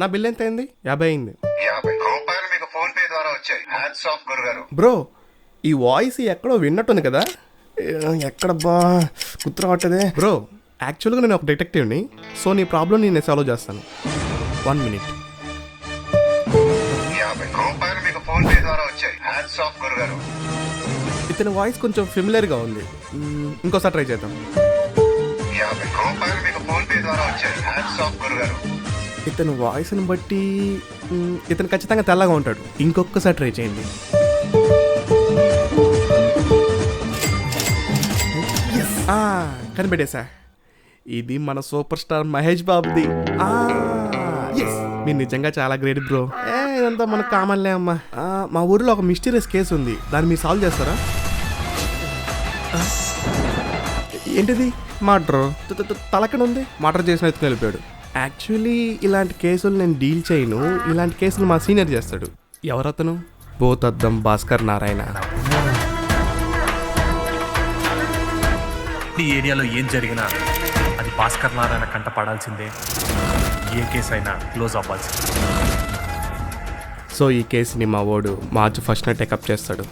నా బిల్ ఎంత అయింది? 50 అయింది. 50 రూపాయలు మీకు ఫోన్ పే ద్వారా వచ్చాయి. హ్యాండ్స్ ఆఫ్ గురుగారు. బ్రో ఈ వాయిస్ ఎక్కడో విన్నట్టుంది కదా, ఎక్కడబ్బా గుర్తు రావట్లేదే. బ్రో యాక్చువల్గా నేను ఒక డిటెక్టివ్ని, సో నీ ప్రాబ్లం నేను సాల్వ్ చేస్తాను. 1 minute. 50 రూపాయలు మీకు ఫోన్ పే ద్వారా వచ్చాయి. హ్యాండ్స్ ఆఫ్ గురుగారు. ఇతని వాయిస్ కొంచెం ఫెమిలియర్గా ఉంది, ఇంకోసారి ట్రై చేద్దాం. 50 రూపాయలు మీకు ఫోన్ పే ద్వారా వచ్చాయి. హ్యాండ్స్ ఆఫ్ గురుగారు. ఇతని వాయిస్ని బట్టి ఇతను ఖచ్చితంగా తెల్లగా ఉంటాడు. ఇంకొకసారి ట్రై చేయండి. కనిపెట్టేశా, ఇది మన సూపర్ స్టార్ మహేష్ బాబుది. మీరు నిజంగా చాలా గ్రేట్ బ్రో. ఇదంతా మనకు కామన్లే అమ్మా. మా ఊరిలో ఒక మిస్టీరియస్ కేసు ఉంది, దాన్ని మీరు సాల్వ్ చేస్తారా? ఏంటిది? మర్డర్. తలకన ఉంది, మర్డర్ చేసిన ఎత్తుకుని వెళ్ళిపోయాడు. యాక్చువల్లీ ఇలాంటి కేసులు నేను డీల్ చేయను, ఇలాంటి కేసులు మా సీనియర్ చేస్తాడు. ఎవరతను? భూతద్దం భాస్కర్ నారాయణ. ఈ ఏరియాలో ఏం జరిగినా అది భాస్కర్ నారాయణ కంట పడాల్సిందే. ఏ కేసు అయినా క్లోజ్ అవ్వాల్సిందే. సో ఈ కేసుని మా వాడు మార్చి 1న టేకప్ చేస్తాడు.